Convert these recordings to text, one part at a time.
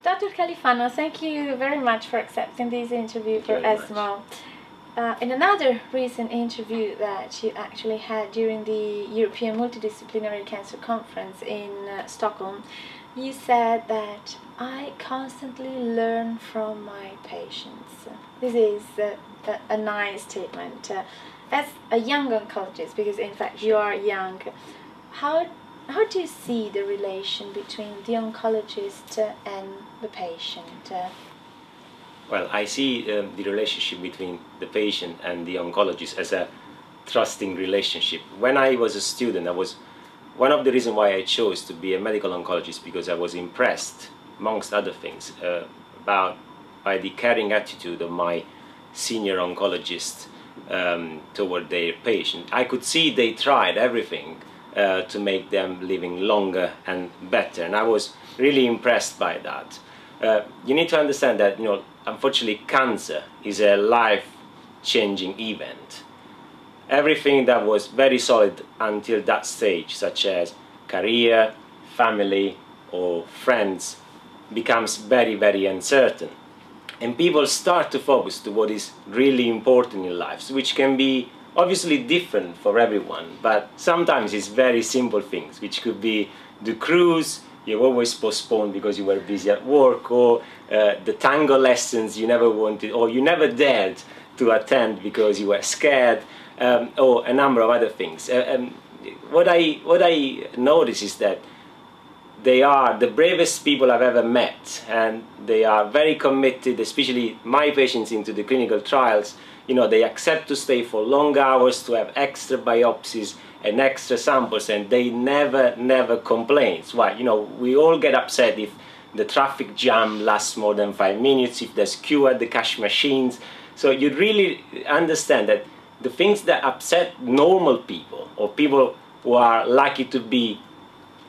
Dr. Califano, thank you very much for accepting this interview for ESMO. In another recent interview that you actually had during the European Multidisciplinary Cancer Conference in Stockholm, you said that I constantly learn from my patients. This is a nice statement. As a young oncologist, because in fact you are young, how do you see the relation between the oncologist and the patient? Well, I see the relationship between the patient and the oncologist as a trusting relationship. When I was a student, one of the reasons why I chose to be a medical oncologist, because I was impressed, amongst other things, by the caring attitude of my senior oncologists toward their patient. I could see they tried everything to make them living longer and better, and I was really impressed by that. You need to understand that, unfortunately, cancer is a life-changing event. Everything that was very solid until that stage, such as career, family, or friends, becomes very, very uncertain. And people start to focus to what is really important in life, which can be obviously different for everyone, but sometimes it's very simple things, which could be the cruise you always postponed because you were busy at work, or the tango lessons you never wanted or you never dared to attend because you were scared, or a number of other things. What I notice is that they are the bravest people I've ever met, and they are very committed, especially my patients into the clinical trials. They accept to stay for long hours, to have extra biopsies and extra samples, and they never complain. Why? We all get upset if the traffic jam lasts more than 5 minutes, if there's queue at the cash machines. So you really understand that the things that upset normal people, or people who are lucky to be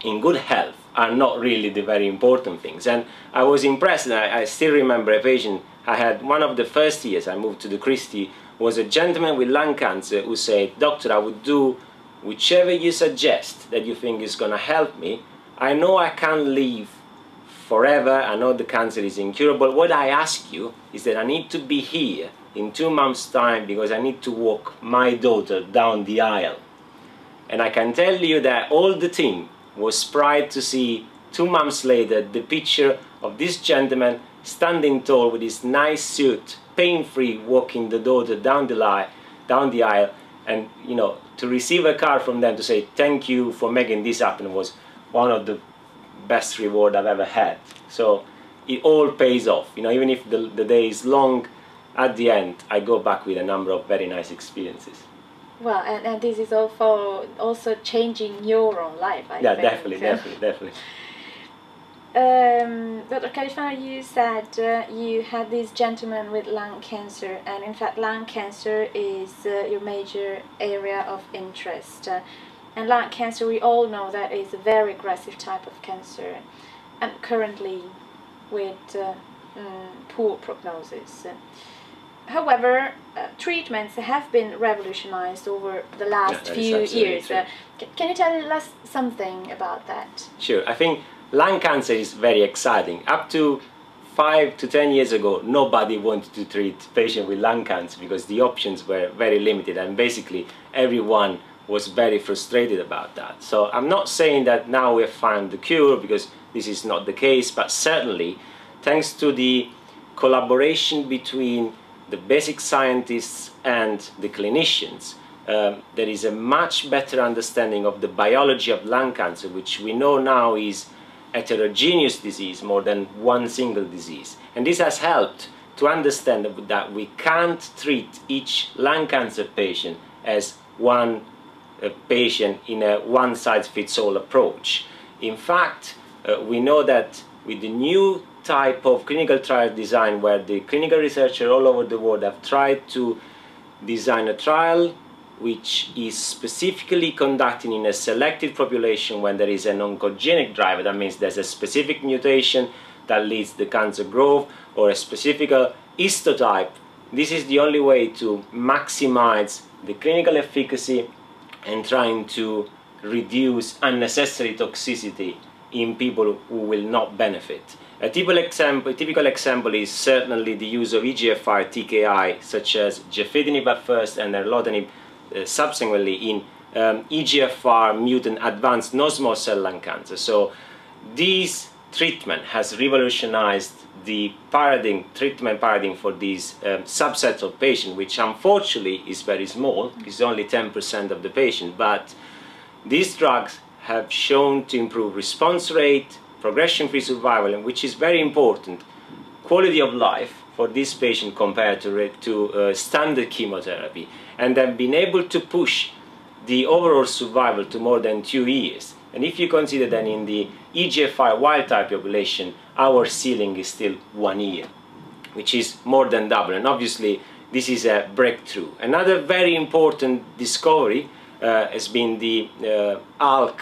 in good health, are not really the very important things. And I was impressed, and I still remember a patient I had. One of the first years I moved to the Christie was a gentleman with lung cancer who said, "Doctor, I would do whichever you suggest that you think is going to help me. I know I can't live forever, I know the cancer is incurable. What I ask you is that I need to be here in 2 months' time because I need to walk my daughter down the aisle." And I can tell you that all the team was surprised to see 2 months later the picture of this gentleman standing tall with his nice suit, pain-free, walking the daughter down the aisle. And to receive a card from them to say thank you for making this happen was one of the best reward I've ever had. So it all pays off. Even if the day is long, at the end I go back with a number of very nice experiences. Well, and this is also changing your own life, I think. Yeah, definitely. Dr. Califano, you said you had this gentleman with lung cancer, and in fact lung cancer is your major area of interest. And lung cancer, we all know that is a very aggressive type of cancer, and currently with poor prognosis. However, treatments have been revolutionized over the last few years. Can you tell us something about that? Sure. I think lung cancer is very exciting. Up to 5 to 10 years ago, nobody wanted to treat patients with lung cancer because the options were very limited, and basically everyone was very frustrated about that. So I'm not saying that now we have found the cure, because this is not the case, but certainly thanks to the collaboration between the basic scientists and the clinicians, there is a much better understanding of the biology of lung cancer, which we know now is heterogeneous disease more than one single disease. And this has helped to understand that we can't treat each lung cancer patient as one patient in a one-size-fits-all approach. In fact, we know that with the new type of clinical trial design, where the clinical researchers all over the world have tried to design a trial which is specifically conducted in a selected population when there is an oncogenic driver. That means there's a specific mutation that leads to cancer growth, or a specific histotype. This is the only way to maximize the clinical efficacy and trying to reduce unnecessary toxicity in people who will not benefit. A typical example is certainly the use of EGFR TKI, such as gefitinib at first and erlotinib subsequently in EGFR mutant advanced non-small cell lung cancer. So this treatment has revolutionized the treatment paradigm for these subsets of patients, which unfortunately is very small. It's only 10% of the patient, but these drugs have shown to improve response rate, progression-free survival, and which is very important, quality of life for this patient compared to standard chemotherapy, and have been able to push the overall survival to more than 2 years. And if you consider that in the EGFR wild-type population, our ceiling is still 1 year, which is more than double. And obviously, this is a breakthrough. Another very important discovery has been the ALK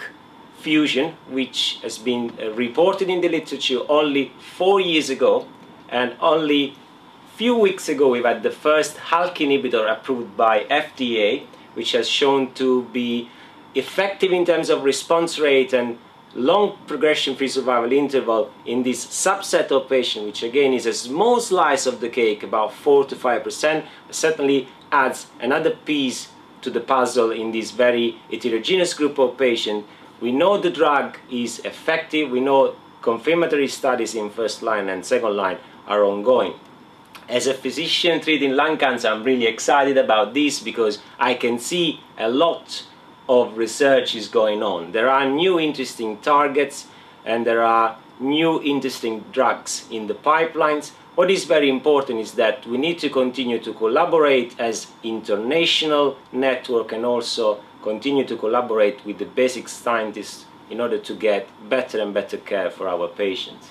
fusion, which has been reported in the literature only 4 years ago, and only few weeks ago we've had the first ALK inhibitor approved by FDA, which has shown to be effective in terms of response rate and long progression-free survival interval in this subset of patients, which again is a small slice of the cake, about 4 to 5%, certainly adds another piece to the puzzle in this very heterogeneous group of patients. We know the drug is effective, we know confirmatory studies in first line and second line are ongoing. As a physician treating lung cancer, I'm really excited about this because I can see a lot of research is going on. There are new interesting targets and there are new interesting drugs in the pipelines. What is very important is that we need to continue to collaborate as international network and also continue to collaborate with the basic scientists in order to get better and better care for our patients.